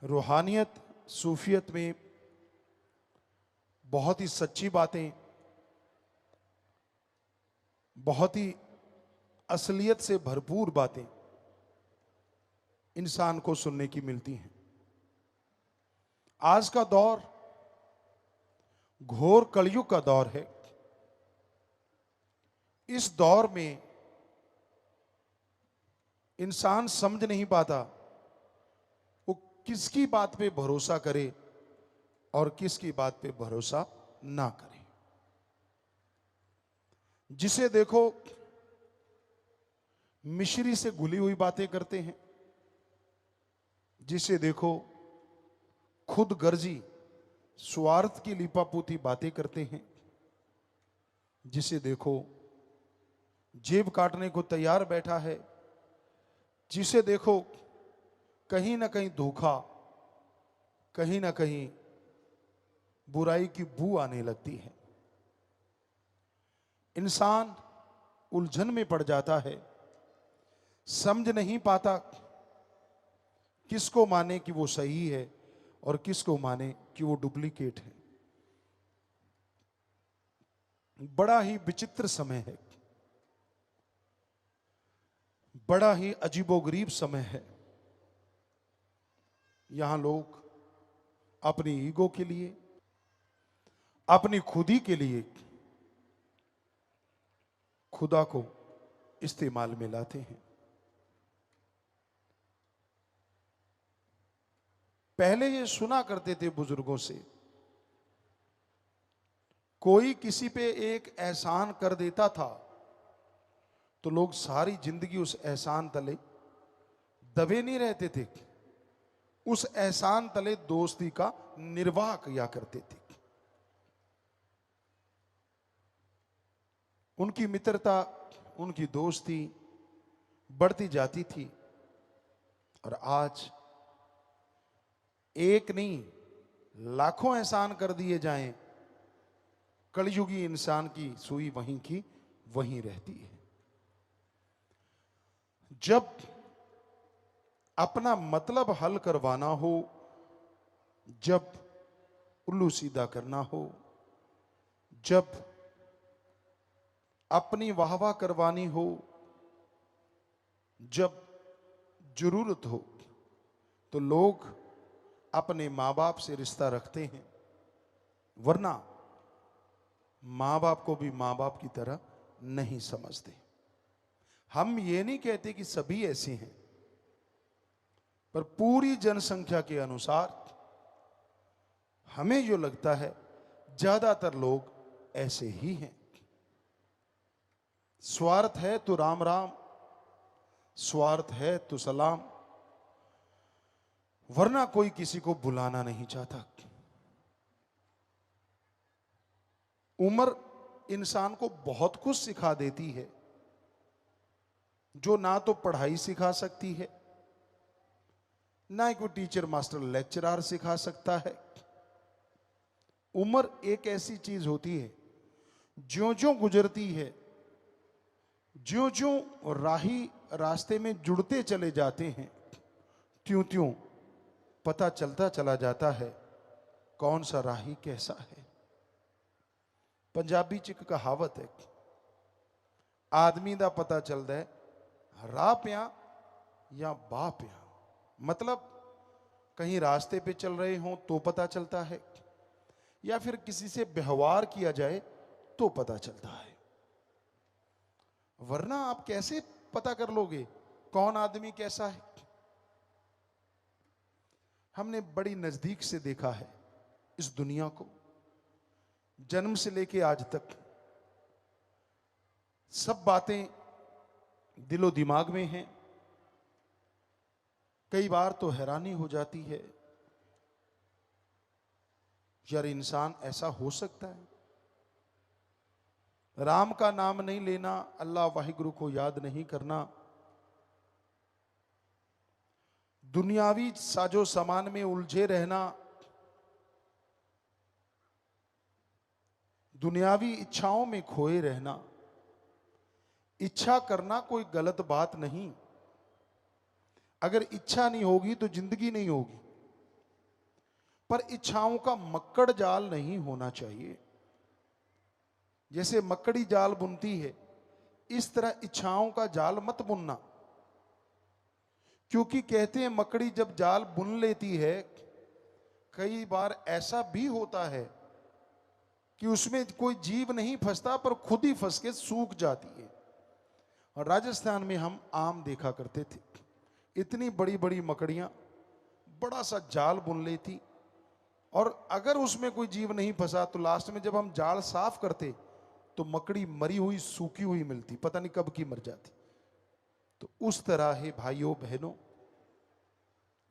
रूहानियत सूफियत में बहुत ही सच्ची बातें, बहुत ही असलियत से भरपूर बातें इंसान को सुनने की मिलती हैं। आज का दौर घोर कलयुग का दौर है। इस दौर में इंसान समझ नहीं पाता वो किसकी बात पे भरोसा करे और किसकी बात पे भरोसा ना करे। जिसे देखो मिश्री से घुली हुई बातें करते हैं, जिसे देखो खुद गर्जी स्वार्थ की लिपापोती बातें करते हैं, जिसे देखो जेब काटने को तैयार बैठा है, जिसे देखो कहीं ना कहीं धोखा, कहीं ना कहीं बुराई की बू आने लगती है। इंसान उलझन में पड़ जाता है, समझ नहीं पाता किसको माने कि वो सही है और किसको माने कि वो डुप्लीकेट है। बड़ा ही विचित्र समय है, बड़ा ही अजीबोगरीब समय है। यहां लोग अपनी ईगो के लिए, अपनी खुदी के लिए खुदा को इस्तेमाल में लाते हैं। पहले ये सुना करते थे बुजुर्गों से, कोई किसी पे एक एहसान कर देता था तो लोग सारी जिंदगी उस एहसान तले दबे नहीं रहते थे, उस एहसान तले दोस्ती का निर्वाह किया करते थे। उनकी मित्रता, उनकी दोस्ती बढ़ती जाती थी। और आज एक नहीं लाखों एहसान कर दिए जाएं, कलयुगी इंसान की सुई वहीं की वहीं रहती है। जब अपना मतलब हल करवाना हो, जब उल्लू सीधा करना हो, जब अपनी वाहवाह करवानी हो, जब जरूरत हो, तो लोग अपने मां बाप से रिश्ता रखते हैं, वरना मां बाप को भी मां बाप की तरह नहीं समझते। हम ये नहीं कहते कि सभी ऐसे हैं, पर पूरी जनसंख्या के अनुसार हमें जो लगता है ज्यादातर लोग ऐसे ही हैं। स्वार्थ है तो राम राम, स्वार्थ है तो सलाम, वरना कोई किसी को बुलाना नहीं चाहता। उम्र इंसान को बहुत कुछ सिखा देती है, जो ना तो पढ़ाई सिखा सकती है, ना ही कोई टीचर मास्टर लेक्चरर सिखा सकता है। उम्र एक ऐसी चीज होती है, ज्यों ज्यों गुजरती है, ज्यों ज्यों राही रास्ते में जुड़ते चले जाते हैं, त्यों त्यों पता चलता चला जाता है कौन सा राही कैसा है। पंजाबी च एक कहावत है, आदमी दा पता चलता है राह पिया या बाह पिया। मतलब कहीं रास्ते पे चल रहे हों तो पता चलता है, या फिर किसी से व्यवहार किया जाए तो पता चलता है, वरना आप कैसे पता कर लोगे कौन आदमी कैसा है। हमने बड़ी नजदीक से देखा है इस दुनिया को, जन्म से लेके आज तक सब बातें दिलो दिमाग में हैं। कई बार तो हैरानी हो जाती है, यार इंसान ऐसा हो सकता है। राम का नाम नहीं लेना, अल्लाह वाहिगुरु को याद नहीं करना, दुनियावी साजो सामान में उलझे रहना, दुनियावी इच्छाओं में खोए रहना। इच्छा करना कोई गलत बात नहीं, अगर इच्छा नहीं होगी तो जिंदगी नहीं होगी। पर इच्छाओं का मक्कड़ जाल नहीं होना चाहिए। जैसे मकड़ी जाल बुनती है, इस तरह इच्छाओं का जाल मत बुनना। क्योंकि कहते हैं मकड़ी जब जाल बुन लेती है, कई बार ऐसा भी होता है कि उसमें कोई जीव नहीं फंसता, पर खुद ही फंस के सूख जाती है। और राजस्थान में हम आम देखा करते थे, इतनी बड़ी बड़ी मकड़ियां बड़ा सा जाल बुन लेती, और अगर उसमें कोई जीव नहीं फंसा तो लास्ट में जब हम जाल साफ करते तो मकड़ी मरी हुई सूखी हुई मिलती, पता नहीं कब की मर जाती। तो उस तरह है भाइयों बहनों,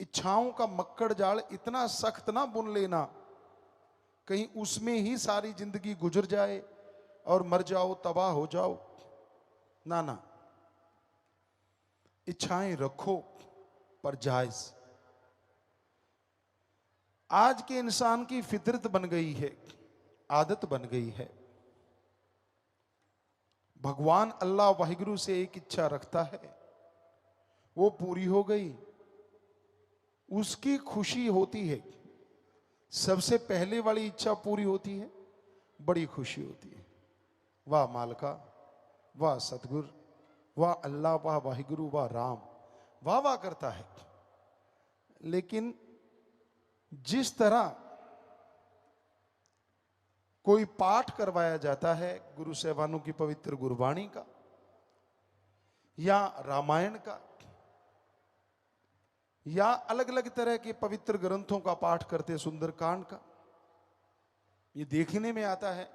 इच्छाओं का मक्कड़ जाल इतना सख्त ना बुन लेना कहीं उसमें ही सारी जिंदगी गुजर जाए और मर जाओ, तबाह हो जाओ। ना ना, इच्छाएं रखो पर जायज। आज के इंसान की फितरत बन गई है, आदत बन गई है। भगवान अल्लाह वाहिगुरु से एक इच्छा रखता है, वो पूरी हो गई, उसकी खुशी होती है। सबसे पहले वाली इच्छा पूरी होती है, बड़ी खुशी होती है। वाह मालका, वाह सतगुरु, वाह अल्लाह, वाह वाहिगुरु, वाह राम, वाह वाह करता है। लेकिन जिस तरह कोई पाठ करवाया जाता है गुरु साहिबानों की पवित्र गुरबाणी का या रामायण का या अलग अलग तरह के पवित्र ग्रंथों का पाठ करते, सुंदरकांड का, ये देखने में आता है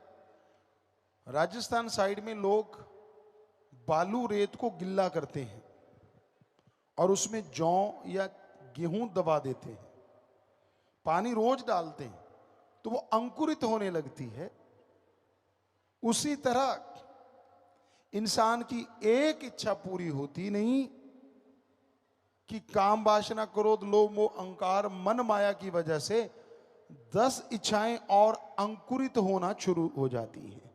राजस्थान साइड में लोग बालू रेत को गिल्ला करते हैं और उसमें जौ या गेहूं दबा देते हैं, पानी रोज डालते हैं तो वो अंकुरित होने लगती है। उसी तरह इंसान की एक इच्छा पूरी होती नहीं कि काम वासना क्रोध लोभ मोह अहंकार मन माया की वजह से 10 इच्छाएं और अंकुरित होना शुरू हो जाती हैं।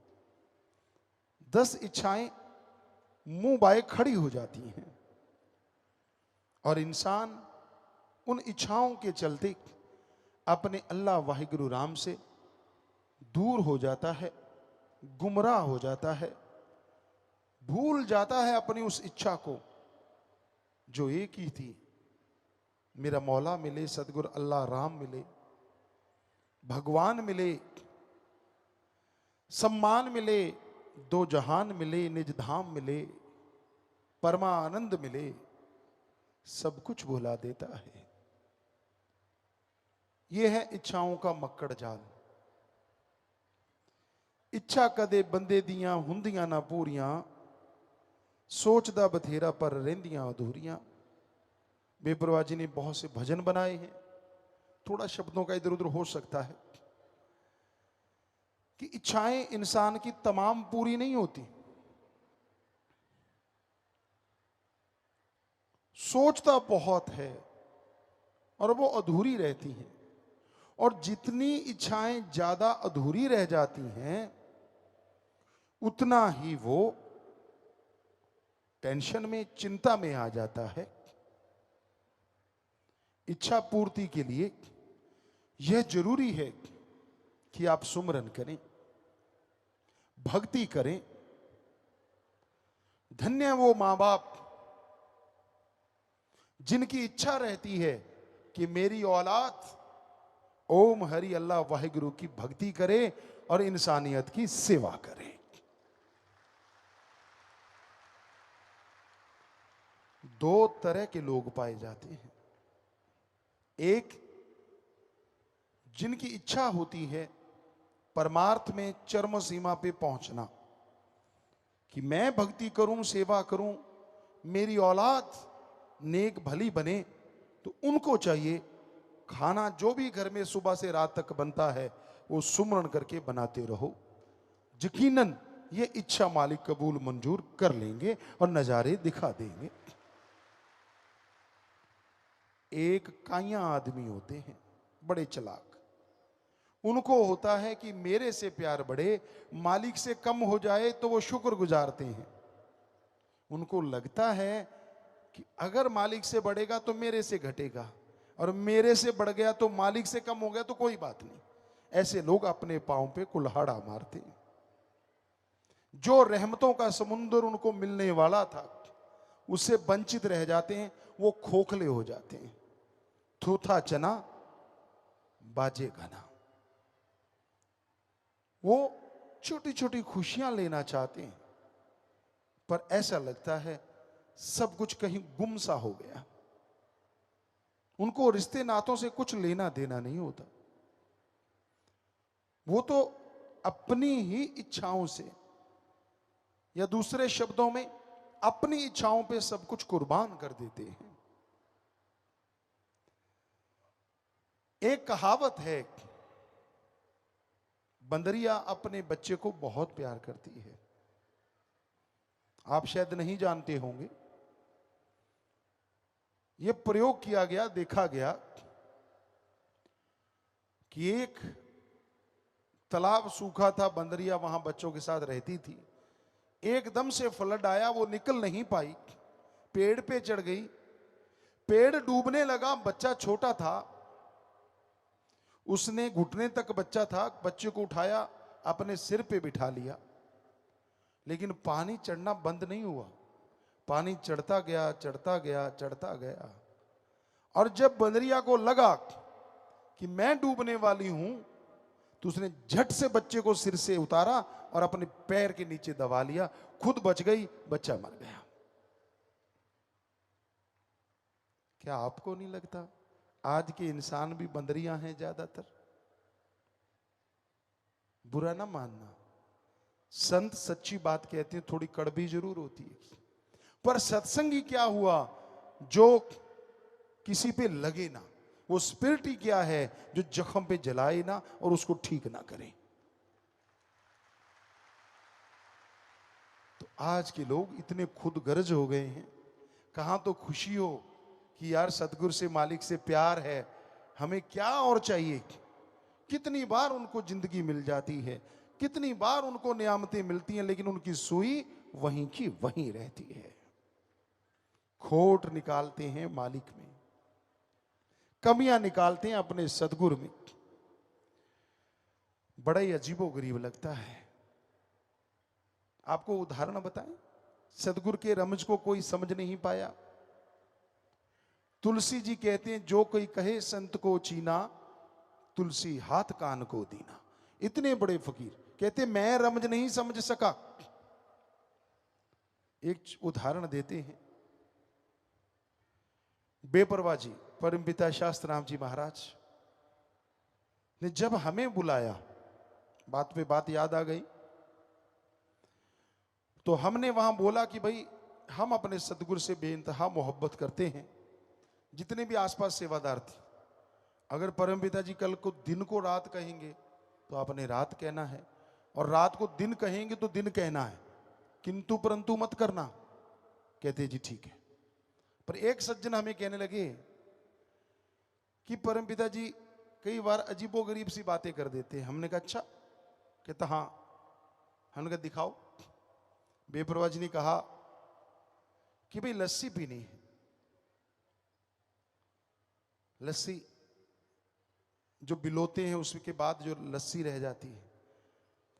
10 इच्छाएं मुंह बाए खड़ी हो जाती हैं और इंसान उन इच्छाओं के चलते अपने अल्लाह वाहिगुरु राम से दूर हो जाता है, गुमराह हो जाता है, भूल जाता है अपनी उस इच्छा को जो एक ही थी, मेरा मौला मिले, सतगुरु अल्लाह राम मिले, भगवान मिले, सम्मान मिले, दो जहान मिले, निज धाम मिले, परमानंद मिले, सब कुछ भुला देता है। यह है इच्छाओं का मक्कड़ जाल। इच्छा कदे बंदे दियां हुंदियां ना पूरियां, सोचदा बथेरा पर रहंदियां अधूरियां। बेपरवाह जी ने बहुत से भजन बनाए हैं, थोड़ा शब्दों का इधर उधर हो सकता है कि इच्छाएं इंसान की तमाम पूरी नहीं होती, सोचता बहुत है और वो अधूरी रहती हैं। और जितनी इच्छाएं ज्यादा अधूरी रह जाती हैं उतना ही वो टेंशन में, चिंता में आ जाता है। इच्छा पूर्ति के लिए यह जरूरी है कि आप सुमरन करें, भक्ति करें। धन्य वो मां बाप जिनकी इच्छा रहती है कि मेरी औलाद ओम हरि अल्लाह वाहिगुरु की भक्ति करे और इंसानियत की सेवा करे। दो तरह के लोग पाए जाते हैं, एक जिनकी इच्छा होती है परमार्थ में चरम सीमा पे पहुंचना कि मैं भक्ति करूं, सेवा करूं, मेरी औलाद नेक भली बने, तो उनको चाहिए खाना जो भी घर में सुबह से रात तक बनता है वो सुमरन करके बनाते रहो। यकीनन ये इच्छा मालिक कबूल मंजूर कर लेंगे और नजारे दिखा देंगे। एक काइयां आदमी होते हैं, बड़े चालाक, उनको होता है कि मेरे से प्यार बढ़े, मालिक से कम हो जाए तो वो शुक्र गुजारते हैं। उनको लगता है कि अगर मालिक से बढ़ेगा तो मेरे से घटेगा, और मेरे से बढ़ गया तो मालिक से कम हो गया तो कोई बात नहीं। ऐसे लोग अपने पांव पे कुल्हाड़ा मारते हैं। जो रहमतों का समुंदर उनको मिलने वाला था उससे वंचित रह जाते हैं, वो खोखले हो जाते हैं। थूथा चना बाजे घना। वो छोटी छोटी खुशियां लेना चाहते हैं, पर ऐसा लगता है सब कुछ कहीं गुम सा हो गया। उनको रिश्ते नातों से कुछ लेना देना नहीं होता। वो तो अपनी ही इच्छाओं से, या दूसरे शब्दों में अपनी इच्छाओं पे सब कुछ कुर्बान कर देते हैं। एक कहावत है, बंदरिया अपने बच्चे को बहुत प्यार करती है। आप शायद नहीं जानते होंगे। यह प्रयोग किया गया, देखा गया कि एक तालाब सूखा था, बंदरिया वहां बच्चों के साथ रहती थी। एकदम से फ्लड आया, वो निकल नहीं पाई, पेड़ पे चढ़ गई, पेड़ डूबने लगा। बच्चा छोटा था, उसने घुटने तक बच्चा था, बच्चे को उठाया, अपने सिर पे बिठा लिया, लेकिन पानी चढ़ना बंद नहीं हुआ। पानी चढ़ता गया, चढ़ता गया, चढ़ता गया। और जब बंदरिया को लगा कि मैं डूबने वाली हूं, तो उसने झट से बच्चे को सिर से उतारा और अपने पैर के नीचे दबा लिया। खुद बच गई, बच्चा मर गया। क्या आपको नहीं लगता आज के इंसान भी बंदरियां हैं ज्यादातर? बुरा ना मानना, संत सच्ची बात कहते हैं, थोड़ी कड़वी जरूर होती है, पर सत्संगी क्या हुआ जो किसी पे लगे ना। वो स्पिरिट ही क्या है जो जख्म पे जलाए ना और उसको ठीक ना करे। तो आज के लोग इतने खुद गर्ज हो गए हैं। कहां तो खुशी हो कि यार सतगुरु से, मालिक से प्यार है, हमें क्या और चाहिए। कितनी बार उनको जिंदगी मिल जाती है, कितनी बार उनको नियामतें मिलती हैं, लेकिन उनकी सुई वहीं की वहीं रहती है। खोट निकालते हैं मालिक में, कमियां निकालते हैं अपने सदगुरु में। बड़ा ही अजीबोगरीब लगता है। आपको उदाहरण बताएं, सदगुरु के रमज को कोई समझ नहीं पाया। तुलसी जी कहते हैं, जो कोई कहे संत को चीना, तुलसी हाथ कान को दीना। इतने बड़े फकीर कहते मैं रमज नहीं समझ सका। एक उदाहरण देते हैं, बेपरवाह जी परमपिता शास्त्राम जी महाराज ने जब हमें बुलाया, बात पे बात याद आ गई, तो हमने वहां बोला कि भाई हम अपने सदगुरु से बेइंतहा मोहब्बत करते हैं। जितने भी आसपास सेवादार थे, अगर परमपिता जी कल को दिन को रात कहेंगे तो आपने रात कहना है, और रात को दिन कहेंगे तो दिन कहना है, किंतु परंतु मत करना। कहते जी ठीक है। पर एक सज्जन हमें कहने लगे कि परमपिता जी कई बार अजीबोगरीब सी बातें कर देते हैं। हमने कहा अच्छा। कहता हाँ। हमने कहा दिखाओ। बेपरवाह जी ने कहा कि भाई लस्सी पीनी है, लस्सी जो बिलोते हैं उसके बाद जो लस्सी रह जाती है,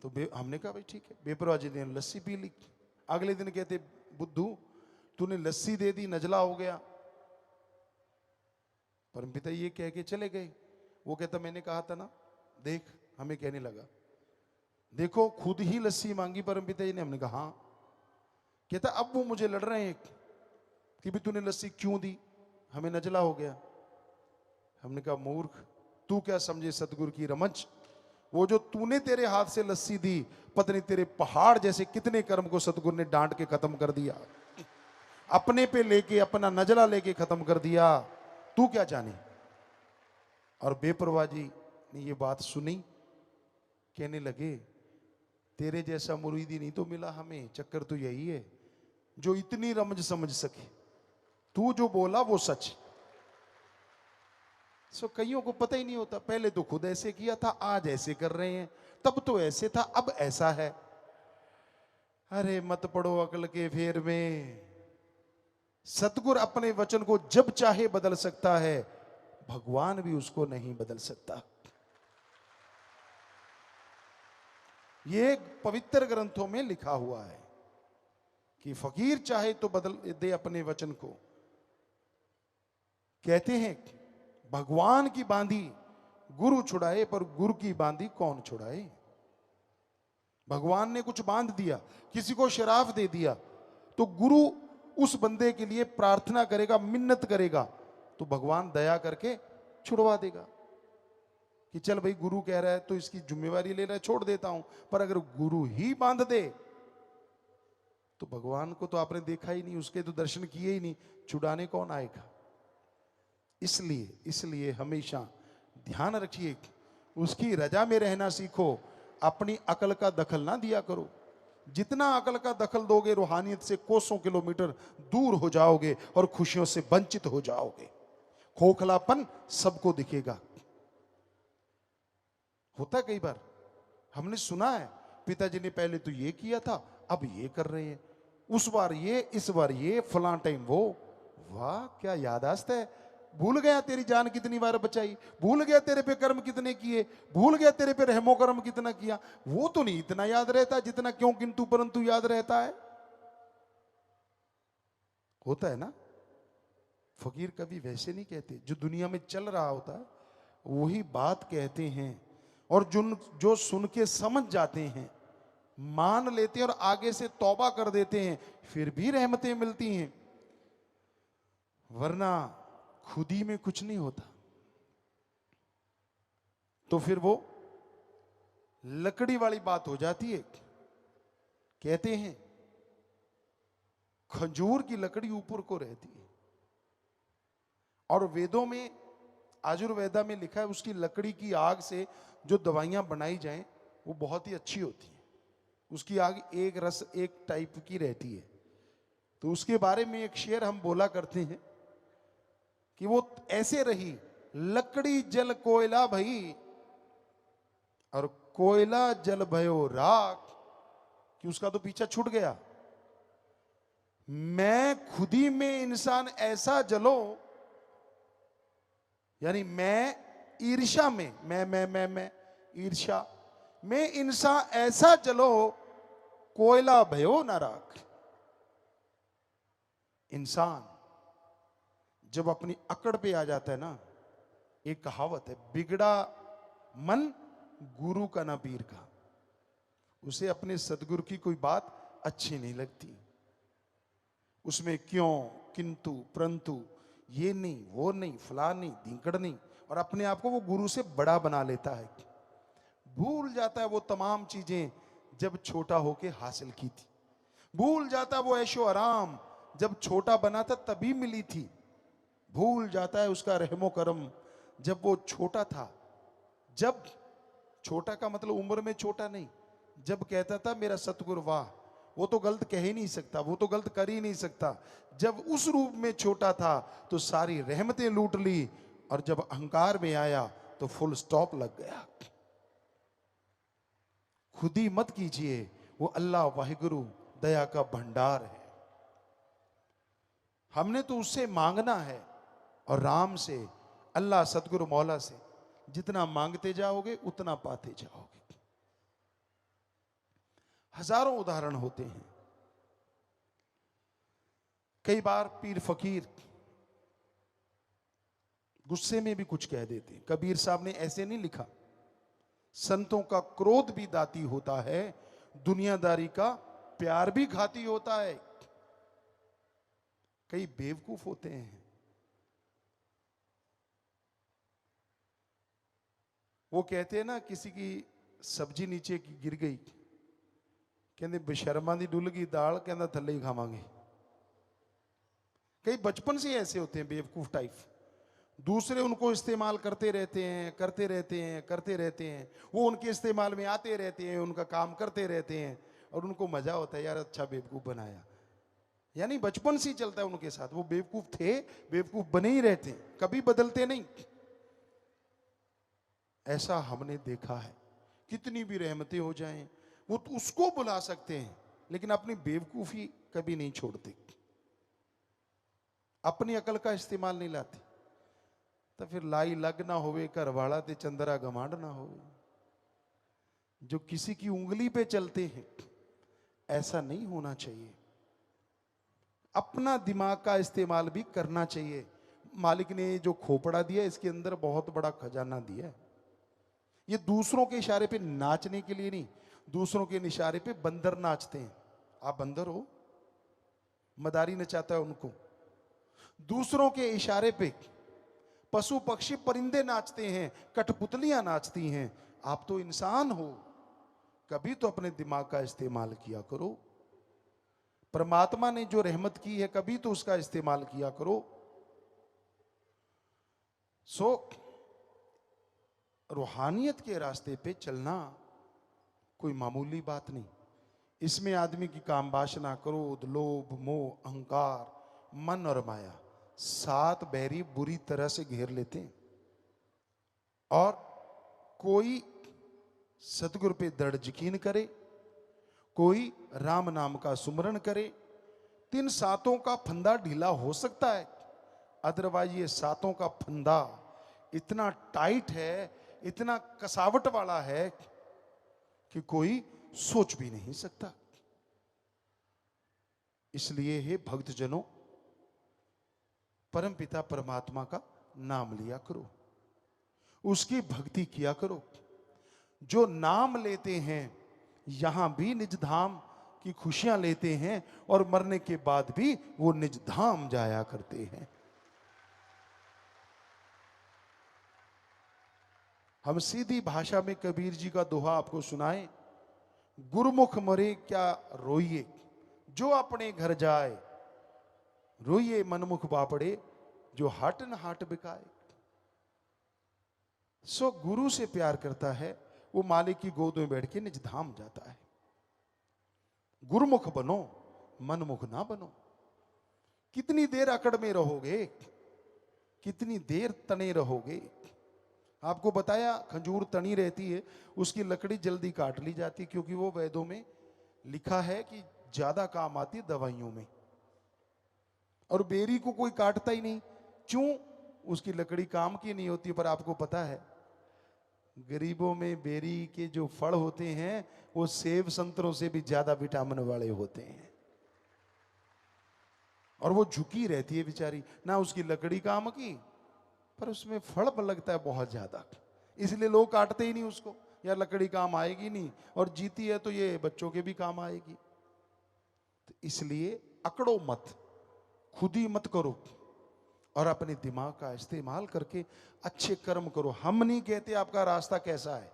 तो हमने कहा भाई ठीक है। बेपरवाह जी ने लस्सी पी ली। अगले दिन कहते बुद्धू तूने लस्सी दे दी, नजला हो गया। परमपिता ये कह के चले गए। वो कहता मैंने कहा था ना, देख हमें कहने लगा, देखो खुद ही लस्सी मांगी परमपिता जी ने। हमने कहा हाँ। कहता अब वो मुझे लड़ रहे हैं कि भी तूने लस्सी क्यों दी, हमें नजला हो गया। हमने कहा मूर्ख, तू क्या समझे सतगुरु की रमज। वो जो तूने तेरे हाथ से लस्सी दी, पता नहीं तेरे पहाड़ जैसे कितने कर्म को सतगुरु ने डांट के खत्म कर दिया, अपने पे लेके, अपना नजला लेके खत्म कर दिया। तू क्या जाने। और बेपरवाह जी ने ये बात सुनी, कहने लगे तेरे जैसा मुरीदी नहीं तो मिला हमें। चक्कर तो यही है जो इतनी रमज समझ सके। तू जो बोला वो सच। सो कईयों को पता ही नहीं होता, पहले तो खुद ऐसे किया था, आज ऐसे कर रहे हैं, तब तो ऐसे था, अब ऐसा है। अरे मत पड़ो अकल के फेर में। सतगुरु अपने वचन को जब चाहे बदल सकता है, भगवान भी उसको नहीं बदल सकता। ये पवित्र ग्रंथों में लिखा हुआ है कि फकीर चाहे तो बदल दे अपने वचन को। कहते हैं भगवान की बांधी गुरु छुड़ाए, पर गुरु की बांधी कौन छुड़ाए। भगवान ने कुछ बांध दिया, किसी को शराफ दे दिया, तो गुरु उस बंदे के लिए प्रार्थना करेगा, मिन्नत करेगा, तो भगवान दया करके छुड़वा देगा कि चल भाई गुरु कह रहा है तो इसकी जिम्मेवारी ले रहा है, छोड़ देता हूं। पर अगर गुरु ही बांध दे तो भगवान को तो आपने देखा ही नहीं, उसके तो दर्शन किए ही नहीं, छुड़ाने कौन आएगा। इसलिए हमेशा ध्यान रखिए, उसकी रजा में रहना सीखो, अपनी अकल का दखल ना दिया करो। जितना अकल का दखल दोगे रूहानियत से कोसों किलोमीटर दूर हो जाओगे और खुशियों से वंचित हो जाओगे। खोखलापन सबको दिखेगा। होता कई बार हमने सुना है पिताजी ने पहले तो ये किया था, अब ये कर रहे हैं, उस बार ये, इस बार ये, फलां टाइम वो। वाह क्या यादाश्त है। भूल गया तेरी जान कितनी बार बचाई, भूल गया तेरे पे कर्म कितने किए, भूल गया तेरे पे रहमो कर्म कितना किया। वो तो नहीं इतना याद रहता जितना क्यों किंतु परंतु याद रहता है। होता है ना। फकीर कभी वैसे नहीं कहते, जो दुनिया में चल रहा होता है वही बात कहते हैं, और जो सुन के समझ जाते हैं, मान लेते हैं और आगे से तौबा कर देते हैं, फिर भी रहमतें मिलती हैं। वरना खुद ही में कुछ नहीं होता। तो फिर वो लकड़ी वाली बात हो जाती है। कहते हैं खजूर की लकड़ी ऊपर को रहती है, और वेदों में, आयुर्वेदा में लिखा है उसकी लकड़ी की आग से जो दवाइयां बनाई जाएं वो बहुत ही अच्छी होती है। उसकी आग एक रस एक टाइप की रहती है। तो उसके बारे में एक शेर हम बोला करते हैं कि वो ऐसे रही, लकड़ी जल कोयला भई और कोयला जल भयो राख, कि उसका तो पीछा छूट गया। मैं खुदी में इंसान ऐसा जलो, यानी मैं ईर्ष्या में, मैं ईर्ष्या में इंसान ऐसा जलो, कोयला भयो ना राख। इंसान जब अपनी अकड़ पे आ जाता है ना, एक कहावत है, बिगड़ा मन गुरु का ना पीर का। उसे अपने सदगुरु की कोई बात अच्छी नहीं लगती, उसमें क्यों किंतु परंतु, ये नहीं वो नहीं फलां नहीं ढींकड़ नहीं, और अपने आप को वो गुरु से बड़ा बना लेता है। भूल जाता है वो तमाम चीजें जब छोटा होके हासिल की थी। भूल जाता है वो ऐशो आराम जब छोटा बना था तभी मिली थी। भूल जाता है उसका रहमो करम जब वो छोटा था। जब छोटा का मतलब उम्र में छोटा नहीं, जब कहता था मेरा सतगुरु वाह, वो तो गलत कह ही नहीं सकता, वो तो गलत कर ही नहीं सकता। जब उस रूप में छोटा था तो सारी रहमतें लूट ली, और जब अहंकार में आया तो फुल स्टॉप लग गया। खुद ही मत कीजिए, वो अल्लाह वाहिगुरु दया का भंडार है। हमने तो उससे मांगना है, और राम से, अल्लाह सतगुरु मौला से जितना मांगते जाओगे उतना पाते जाओगे। हजारों उदाहरण होते हैं। कई बार पीर फकीर गुस्से में भी कुछ कह देते हैं। कबीर साहब ने ऐसे नहीं लिखा, संतों का क्रोध भी दाती होता है, दुनियादारी का प्यार भी घाती होता है। कई बेवकूफ होते हैं, वो कहते हैं ना, किसी की सब्जी नीचे की गिर गई, कहते बेशर्मा दी डुल गई दाल, कहता थल्ले ही खावांगे। कई बचपन से ऐसे होते हैं बेवकूफ टाइप, दूसरे उनको इस्तेमाल करते रहते हैं, करते रहते हैं, करते रहते हैं। वो उनके इस्तेमाल में आते रहते हैं, उनका काम करते रहते हैं, और उनको मजा होता है यार अच्छा बेवकूफ बनाया। यानी बचपन से ही चलता है उनके साथ, वो बेवकूफ थे, बेवकूफ बने ही रहते, कभी बदलते नहीं। ऐसा हमने देखा है। कितनी भी रहमतें हो जाएं, वो तो उसको बुला सकते हैं, लेकिन अपनी बेवकूफी कभी नहीं छोड़ते, अपनी अकल का इस्तेमाल नहीं लाते। तो फिर लाई लग ना होवे, घर वाला ते चंदरा गमांड ना होवे। जो किसी की उंगली पे चलते हैं, ऐसा नहीं होना चाहिए। अपना दिमाग का इस्तेमाल भी करना चाहिए। मालिक ने जो खोपड़ा दिया, इसके अंदर बहुत बड़ा खजाना दिया है। ये दूसरों के इशारे पे नाचने के लिए नहीं, दूसरों के इशारे पे बंदर नाचते हैं। आप बंदर हो, मदारी नचाता है उनको। दूसरों के इशारे पे पशु पक्षी परिंदे नाचते हैं, कठपुतलियां नाचती हैं। आप तो इंसान हो, कभी तो अपने दिमाग का इस्तेमाल किया करो। परमात्मा ने जो रहमत की है, कभी तो उसका इस्तेमाल किया करो। सो रूहानियत के रास्ते पे चलना कोई मामूली बात नहीं। इसमें आदमी की काम वासना, क्रोध, लोभ, मोह, अहंकार, मन और माया, 7 बैरी बुरी तरह से घेर लेते हैं। और कोई सतगुरु पे दृढ़ यकीन करे, कोई राम नाम का सुमरण करे, 3 सातों का फंदा ढीला हो सकता है। अदरवाइज ये 7 का फंदा इतना टाइट है, इतना कसावट वाला है कि कोई सोच भी नहीं सकता। इसलिए हे भक्तजनों, परम पिता परमात्मा का नाम लिया करो, उसकी भक्ति किया करो। जो नाम लेते हैं यहां भी निज धाम की खुशियां लेते हैं, और मरने के बाद भी वो निज धाम जाया करते हैं। हम सीधी भाषा में कबीर जी का दोहा आपको सुनाएं। गुरुमुख मरे क्या रोइए, जो अपने घर जाए, रोइए मनमुख बापड़े, जो हाट न हाट बिकाए। सो गुरु से प्यार करता है, वो मालिक की गोद में बैठ के निज धाम जाता है। गुरुमुख बनो, मनमुख ना बनो। कितनी देर अकड़ में रहोगे, कितनी देर तने रहोगे। आपको बताया, खजूर तनी रहती है, उसकी लकड़ी जल्दी काट ली जाती, क्योंकि वो वेदों में लिखा है कि ज्यादा काम आती है दवाइयों में। और बेरी को कोई काटता ही नहीं, क्यों? उसकी लकड़ी काम की नहीं होती। पर आपको पता है, गरीबों में बेरी के जो फल होते हैं वो सेब संतरों से भी ज्यादा विटामिन वाले होते हैं। और वो झुकी रहती है बेचारी, ना उसकी लकड़ी काम की, पर उसमें फल लगता है बहुत ज्यादा, इसलिए लोग काटते ही नहीं उसको। यार लकड़ी काम आएगी नहीं, और जीती है तो ये बच्चों के भी काम आएगी। तो इसलिए अकड़ो मत, खुद ही मत करो, और अपने दिमाग का इस्तेमाल करके अच्छे कर्म करो। हम नहीं कहते आपका रास्ता कैसा है,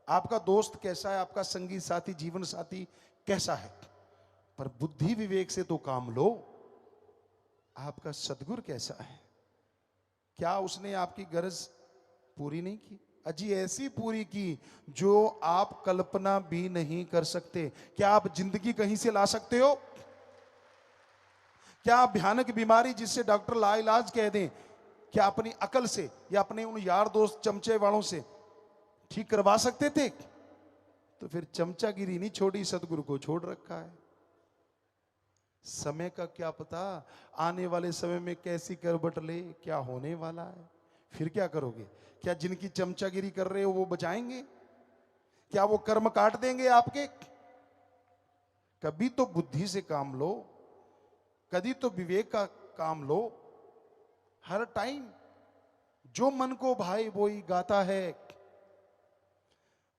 आपका दोस्त कैसा है, आपका संगी साथी, जीवन साथी कैसा है, पर बुद्धि विवेक से तो काम लो। आपका सदगुरु कैसा है, क्या उसने आपकी गरज पूरी नहीं की? अजी ऐसी पूरी की जो आप कल्पना भी नहीं कर सकते। क्या आप जिंदगी कहीं से ला सकते हो? क्या आप भयानक बीमारी जिससे डॉक्टर लाइलाज कह दें, क्या अपनी अकल से या अपने उन यार दोस्त चमचे वालों से ठीक करवा सकते थे? तो फिर चमचागिरी नहीं छोड़ी, सदगुरु को छोड़ रखा है। समय का क्या पता, आने वाले समय में कैसी करवट ले, क्या होने वाला है। फिर क्या करोगे? क्या जिनकी चमचागिरी कर रहे हो वो बचाएंगे? क्या वो कर्म काट देंगे आपके? कभी तो बुद्धि से काम लो, कभी तो विवेक का काम लो। हर टाइम जो मन को भाई वो ही गाता है।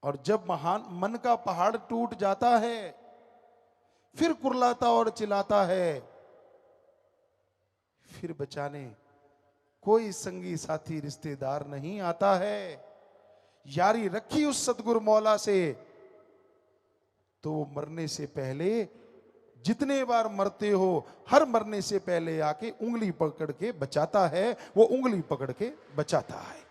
और जब महान मन का पहाड़ टूट जाता है, फिर कुर्लाता और चिल्लाता है, फिर बचाने कोई संगी साथी रिश्तेदार नहीं आता है। यारी रखी उस सतगुरु मौला से, तो वो मरने से पहले, जितने बार मरते हो, हर मरने से पहले आके उंगली पकड़ के बचाता है। वो उंगली पकड़ के बचाता है।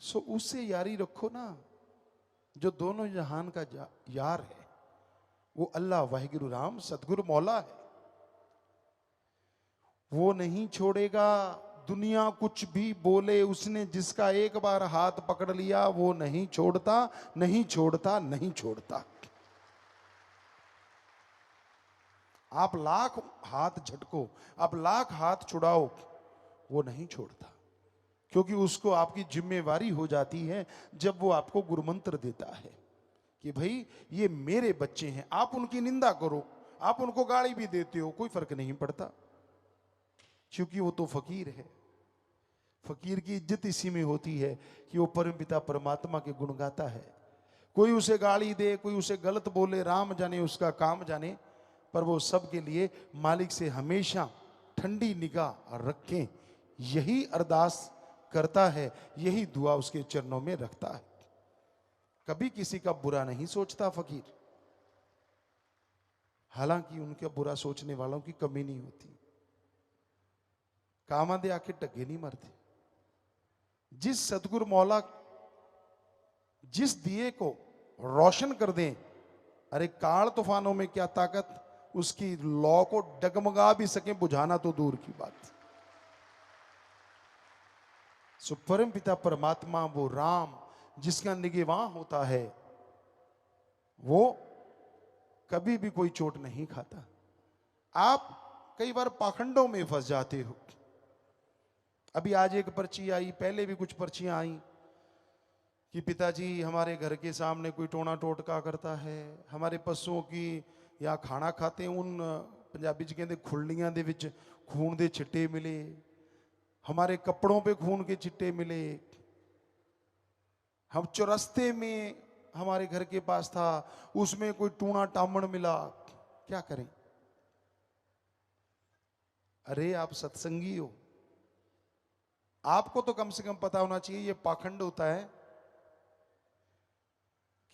सो उससे यारी रखो ना, जो दोनों जहान का यार है। वो अल्लाह वाहिगुरु राम सतगुरु मौला है। वो नहीं छोड़ेगा, दुनिया कुछ भी बोले, उसने जिसका एक बार हाथ पकड़ लिया वो नहीं छोड़ता, नहीं छोड़ता, नहीं छोड़ता। आप लाख हाथ झटको, आप लाख हाथ छुड़ाओ, वो नहीं छोड़ता, क्योंकि उसको आपकी जिम्मेवारी हो जाती है जब वो आपको गुरुमंत्र देता है कि भाई ये मेरे बच्चे हैं। आप उनकी निंदा करो, आप उनको गाली भी देते हो, कोई फर्क नहीं पड़ता, क्योंकि वो तो फकीर है। फकीर की इज्जत इसी में होती है कि वो परमपिता परमात्मा के गुण गाता है। कोई उसे गाली दे, कोई उसे गलत बोले, राम जाने उसका काम जाने, पर वो सबके लिए मालिक से हमेशा ठंडी निगाह रखें, यही अरदास करता है, यही दुआ उसके चरणों में रखता है। कभी किसी का बुरा नहीं सोचता फकीर, हालांकि उनके बुरा सोचने वालों की कमी नहीं होती। कामादे आके टगे नहीं मरते। जिस सतगुरु मौला जिस दिए को रोशन कर दें, अरे काल तूफानों में क्या ताकत, उसकी लौ को डगमगा भी सके बुझाना तो दूर की बात। सो परम पिता परमात्मा वो राम जिसका निगहबान होता है, वो कभी भी कोई चोट नहीं खाता। आप कई बार पाखंडों में फंस जाते हो। अभी आज एक पर्ची आई, पहले भी कुछ पर्चियां आई कि पिताजी हमारे घर के सामने कोई टोना टोटका करता है, हमारे पशुओं की या खाना खाते उन पंजाबी च कहते खुरलियां दे विच खून दे छिट्टे मिले, हमारे कपड़ों पे खून के छिट्टे मिले, हम चौरस्ते में हमारे घर के पास था उसमें कोई टूना टामण मिला, क्या करें। अरे आप सत्संगी हो, आपको तो कम से कम पता होना चाहिए ये पाखंड होता है।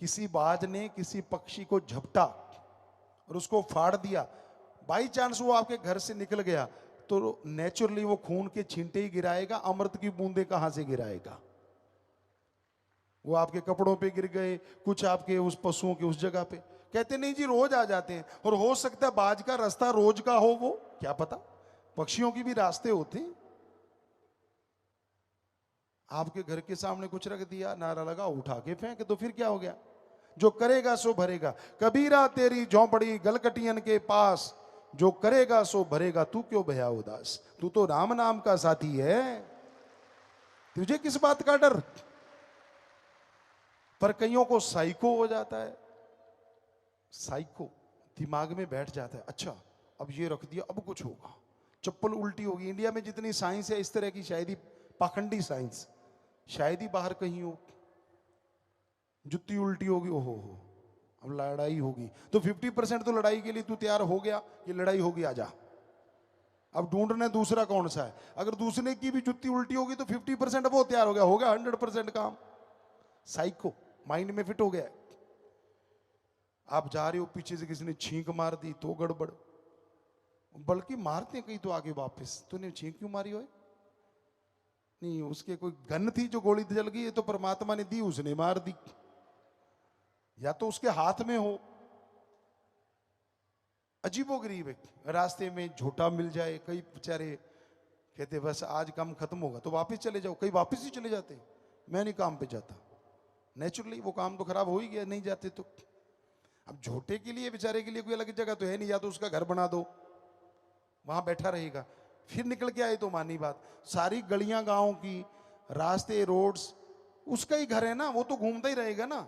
किसी बाज ने किसी पक्षी को झपटा और उसको फाड़ दिया, बाई चांस वो आपके घर से निकल गया, तो नेचुरली वो खून के छींटे ही गिराएगा, अमृत की बूंदे कहां से गिराएगा। वो आपके कपड़ों पे गिर गए, कुछ आपके उस पशुओं के उस जगह पे, कहते नहीं जी रोज आ जाते हैं। और हो सकता है बाज का रास्ता रोज का हो, वो क्या पता, पक्षियों की भी रास्ते होते हैं। आपके घर के सामने कुछ रख दिया, नारा लगा, उठा के फेंक तो फिर क्या हो गया। जो करेगा सो भरेगा, कबीरा तेरी झोंपड़ी गलकटियन के पास, जो करेगा सो भरेगा, तू क्यों भया उदास, तू तो राम नाम का साथी है, तुझे किस बात का डर। पर कईयों को साइको हो जाता है, साइको दिमाग में बैठ जाता है, अच्छा अब ये रख दिया अब कुछ होगा, चप्पल उल्टी होगी। इंडिया में जितनी साइंस है इस तरह की, शायद ही पाखंडी साइंस शायद ही बाहर कहीं हो। जुत्ती उल्टी होगी, ओहो हो, अब लड़ाई होगी, तो 50% तो लड़ाई के लिए तू तैयार हो गया कि लड़ाई होगी, आजा। अब ढूंढना दूसरा कौन सा है, अगर दूसरे की भी जुत्ती उल्टी होगी तो 50% वो तैयार हो गया 100% काम। साइको माइंड में फिट हो गया। आप जा रहे हो, पीछे से किसी ने छींक मार दी तो गड़बड़, बल्कि मारते कहीं तो आगे वापस, तूने छींक क्यों मारी हो, नहीं उसके कोई गन थी जो गोली जल गई, तो परमात्मा ने दी उसने मार दी, या तो उसके हाथ में हो। अजीबोगरीब है, रास्ते में झूठा मिल जाए, कई बेचारे कहते बस आज काम खत्म होगा तो वापस चले जाओ, कई वापस ही चले जाते, मैं नहीं काम पे जाता, नेचुरली वो काम तो खराब हो ही गया, नहीं जाते तो। अब झूठे के लिए बेचारे के लिए कोई अलग जगह तो है नहीं, या तो उसका घर बना दो वहां बैठा रहेगा, फिर निकल के आए तो मानी बात। सारी गलियां गांव की, रास्ते रोड्स उसका ही घर है ना, वो तो घूमता ही रहेगा ना।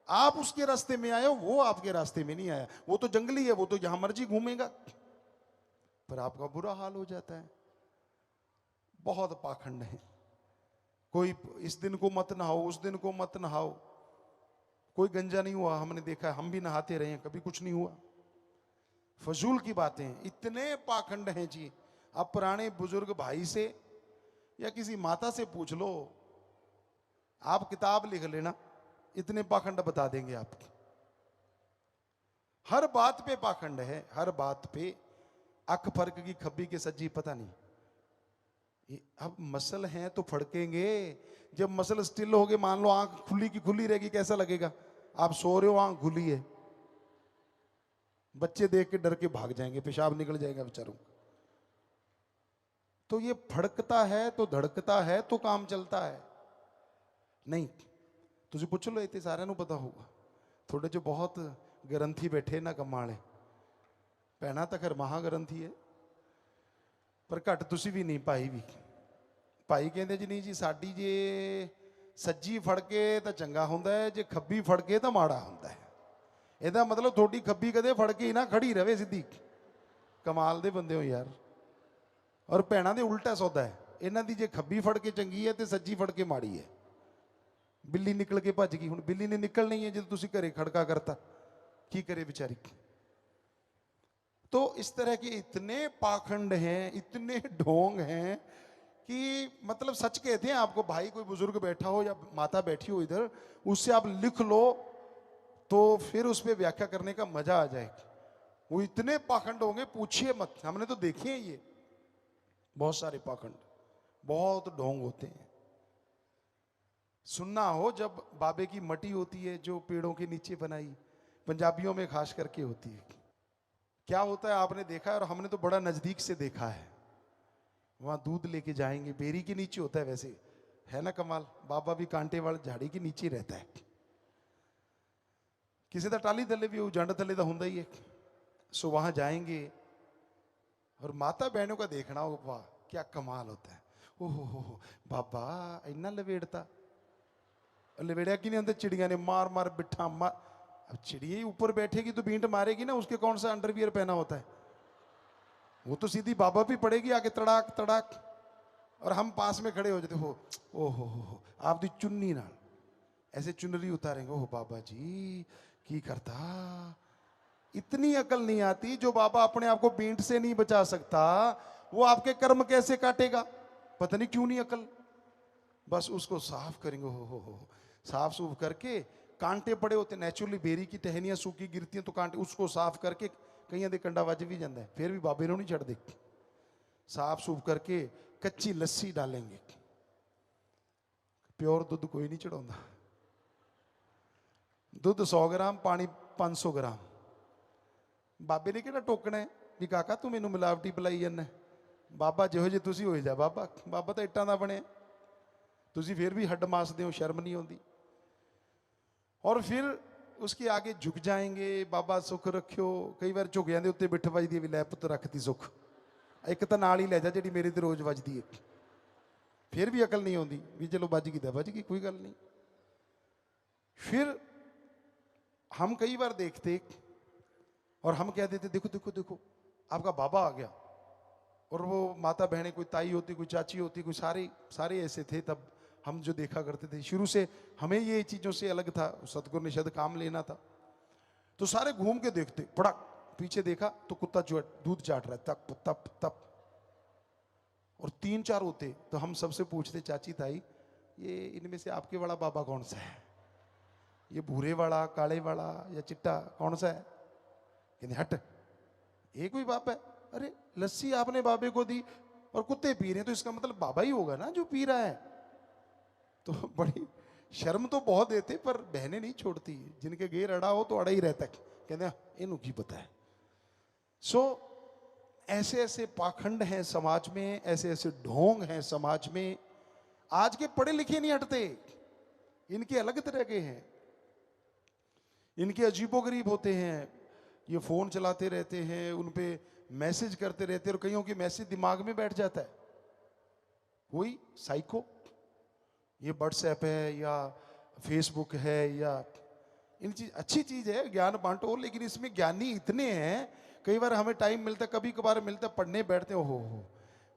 आप उसके रास्ते में आए हो, वो आपके रास्ते में नहीं आया, वो तो जंगली है, वो तो जहां मर्जी घूमेगा, पर आपका बुरा हाल हो जाता है। बहुत पाखंड है, कोई इस दिन को मत नहाओ, उस दिन को मत नहाओ, कोई गंजा नहीं हुआ, हमने देखा, हम भी नहाते रहे हैं, कभी कुछ नहीं हुआ। फजूल की बातें, इतने पाखंड हैं जी। आप पुराने बुजुर्ग भाई से या किसी माता से पूछ लो, आप किताब लिख लेना, इतने पाखंड बता देंगे आपकी। हर बात पे पाखंड है, हर बात पे। अख फर्क की खब्बी के सज्जी पता नहीं। अब मसल हैं तो फड़केंगे, जब मसल स्टिल हो गए, मान लो आंख खुली की खुली रहेगी, कैसा लगेगा। आप सो रहे हो, आंख खुली है, बच्चे देख के डर के भाग जाएंगे, पेशाब निकल जाएगा बेचारों। तो ये फड़कता है तो धड़कता है तो काम चलता है। नहीं तुझे पूछ लो, इतने सारे पता होगा, थोड़े जो बहुत ग्रंथी बैठे ना कमाले, ਭੈਣਾਂ ਤਾਂ ਖੈਰ ਮਹਾਗ੍ਰੰਥੀ ਹੈ, ਪਰ ਘੱਟ ਤੁਸੀਂ ਵੀ ਨਹੀਂ, ਭਾਈ ਵੀ। ਭਾਈ ਕਹਿੰਦੇ ਜੀ ਨਹੀਂ ਜੀ, ਸਾਡੀ ਜੇ ਸੱਜੀ ਫੜ ਕੇ ਤਾਂ ਚੰਗਾ ਹੁੰਦਾ ਹੈ, ਜੇ ਖੱਬੀ ਫੜ ਕੇ ਤਾਂ ਮਾੜਾ ਹੁੰਦਾ ਹੈ। ਇਹਦਾ ਮਤਲਬ ਤੁਹਾਡੀ ਖੱਬੀ ਕਦੇ ਫੜ ਕੇ ਹੀ ਨਾ ਖੜੀ ਰਵੇ ਸਿੱਧੀ। ਕਮਾਲ ਦੇ ਬੰਦੇ ਹੋ ਯਾਰ। ਔਰ ਭੈਣਾਂ ਦੇ ਉਲਟਾ ਸੌਦਾ ਹੈ, ਇਹਨਾਂ ਦੀ ਜੇ ਖੱਬੀ ਫੜ ਕੇ ਚੰਗੀ ਹੈ ਤੇ ਸੱਜੀ ਫੜ ਕੇ ਮਾੜੀ ਹੈ। ਬਿੱਲੀ ਨਿਕਲ ਕੇ ਭੱਜ ਗਈ, ਹੁਣ ਬਿੱਲੀ ਨੇ ਨਿਕਲਣੀ ਹੈ ਜਦੋਂ ਤੁਸੀਂ घरे खड़का करता, की करे बेचारी। तो इस तरह के इतने पाखंड हैं, इतने ढोंग हैं कि मतलब सच कहते हैं आपको, भाई कोई बुजुर्ग बैठा हो या माता बैठी हो इधर, उससे आप लिख लो तो फिर उस पर व्याख्या करने का मजा आ जाएगा। वो इतने पाखंड होंगे पूछिए मत, हमने तो देखे हैं ये बहुत सारे पाखंड, बहुत ढोंग होते हैं। सुनना हो, जब बाबे की मटी होती है जो पेड़ों के नीचे बनाई, पंजाबियों में खास करके होती है, क्या होता है आपने देखा है, और हमने तो बड़ा नजदीक से देखा है। वहां दूध लेके जाएंगे, बेरी के नीचे होता है, वैसे है ना कमाल। बाबा भी कांटे वाले झाड़ी के नीचे रहता है, किसी का टाली थले भी हो, जंड थले तो होंगे ही है। सो वहां जाएंगे और माता बहनों का देखना हो, वाह क्या कमाल होता है। ओहो हो बाबा इन्ना लवेड़ता, लवेड़िया कि नहीं, अंदर चिड़िया ने मार मार बिठा मार। अब चिड़िया ही ऊपर बैठेगी तो बींट मारेगी ना, उसके कौन सा अंडरवियर पहना होता है, वो तो सीधी बाबा भी पड़ेगी आके तड़ाक तड़ाक, और हम पास में खड़े हो जाते हो। ओहो आप दी चुन्नी नाल ऐसे चुनरी उतारेंगे, ओह बाबा जी की करता। इतनी अकल नहीं आती, जो बाबा अपने आप को बींट से नहीं बचा सकता, वो आपके कर्म कैसे काटेगा, पता नहीं क्यों नहीं अकल। बस उसको साफ करेंगे, हो साफ सूफ करके, कांटे पड़े होते नेचुरली, बेरी की टहनियां सूखी गिरती हैं तो कांटे, उसको साफ करके कहीं दे कंडा वज भी जाता है, फिर भी बाबे नहीं छड़ते। साफ सूफ करके कच्ची लस्सी डालेंगे, प्योर दूध कोई नहीं चढ़ाता। दूध 100 ग्राम, पानी 500 ग्राम। बाबे ने किहड़ा टोकना है भी काका तू मैनू मिलावटी पिलाई जाना। बाबा जिहो जे तुसी होए जा बाबा, बाबा तो इट्टां दा बने, तुसी फिर भी हड्ड मास दे हो, शर्म नहीं आती। और फिर उसके आगे झुक जाएंगे, बाबा सुख रखियो। कई बार झुगियां दे उत्ते बिठ वजदी है भी लै पुत्त रखती सुख, एक तो नाल ही लै जा जिहड़ी मेरे ते रोज वजदी है। फिर भी अकल नहीं आती भी चलो बज गई तो बज गई, कोई गल नहीं। फिर हम कई बार देखते और हम कह देते देखो देखो देखो आपका बाबा आ गया, और वो माता बहनें, कोई ताई होती, कोई चाची होती, कोई सारे ऐसे थे तब हम जो देखा करते थे। शुरू से हमें ये चीज़ों से अलग था, सतगुरु ने शायद काम लेना था, तो सारे घूम के देखते, पड़क पीछे देखा तो कुत्ता जो दूध चाट रहा है, तप तप तप, और 3-4 होते तो हम सबसे पूछते चाची ताई ये इनमें से आपके वाला बाबा कौन सा है, ये भूरे वाला, काले वाला या चिट्टा कौन सा है। कहते हट ये कोई बाप है, अरे लस्सी आपने बाबे को दी और कुत्ते पी रहे हैं तो इसका मतलब बाबा ही होगा ना जो पी रहा है। तो बड़ी शर्म तो बहुत देते, पर बहनें नहीं छोड़ती, जिनके घेर अड़ा हो तो अड़ा ही रहता है, कहते इनू की पता है। सो ऐसे ऐसे पाखंड हैं समाज में, ऐसे ऐसे ढोंग हैं समाज में। आज के पढ़े लिखे नहीं हटते, इनके अलग तरह के हैं, इनके अजीबोगरीब होते हैं। ये फोन चलाते रहते हैं, उन पे मैसेज करते रहते हैं, और कईयों के मैसेज दिमाग में बैठ जाता है। वही साइको, ये व्हाट्सएप है या फेसबुक है या इन चीज, अच्छी चीज है ज्ञान बांटो, लेकिन इसमें ज्ञानी इतने हैं, कई बार हमें टाइम मिलता, कभी कभार मिलता, पढ़ने बैठते हो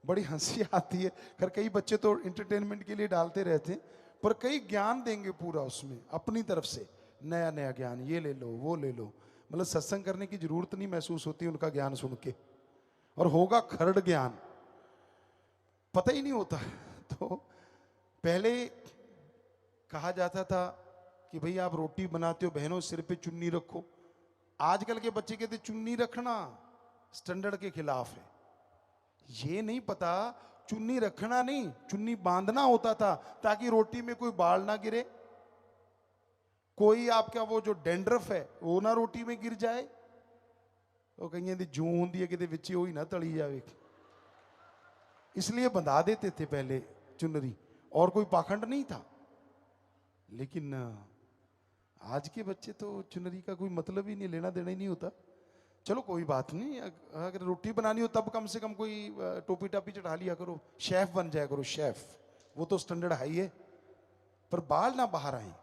बड़ी हंसी आती है। खैर कई बच्चे तो इंटरटेनमेंट के लिए डालते रहते हैं, पर कई ज्ञान देंगे पूरा उसमें अपनी तरफ से, नया नया ज्ञान, ये ले लो वो ले लो। मतलब सत्संग करने की जरूरत नहीं महसूस होती उनका ज्ञान सुन के, और होगा खरड़ ज्ञान, पता ही नहीं होता। तो पहले कहा जाता था कि भाई आप रोटी बनाते हो बहनों सिर पे चुन्नी रखो, आजकल के बच्चे कहते चुन्नी रखना स्टैंडर्ड के खिलाफ है। ये नहीं पता चुन्नी रखना नहीं, चुन्नी बांधना होता था ताकि रोटी में कोई बाल ना गिरे, कोई आपका वो जो डेंड्रफ है वो ना रोटी में गिर जाए। तो कहीं दी जूं होंदी है कि विच ही ना तली जाए, इसलिए बंधा देते थे पहले चुनरी, और कोई पाखंड नहीं था। लेकिन आज के बच्चे तो चुनरी का कोई मतलब ही नहीं, लेना देना ही नहीं होता। चलो कोई बात नहीं, अगर रोटी बनानी हो तब कम से कम कोई टोपी टापी चढ़ा लिया करो, शेफ बन जाया करो, शेफ, वो तो स्टैंडर्ड हाई है। पर बाल ना बाहर आए,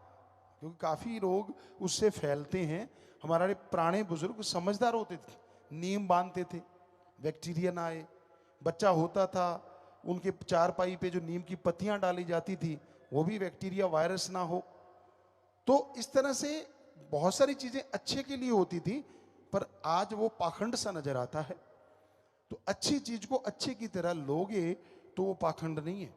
क्योंकि काफी रोग उससे फैलते हैं। हमारे पुराने बुजुर्ग समझदार होते थे, नीम बांधते थे, बैक्टीरिया ना आए। बच्चा होता था, उनके चारपाई पे जो नीम की पत्तियां डाली जाती थी, वो भी बैक्टीरिया वायरस ना हो। तो इस तरह से बहुत सारी चीजें अच्छे के लिए होती थी, पर आज वो पाखंड सा नजर आता है। तो अच्छी चीज को अच्छे की तरह लोगे तो वो पाखंड नहीं है।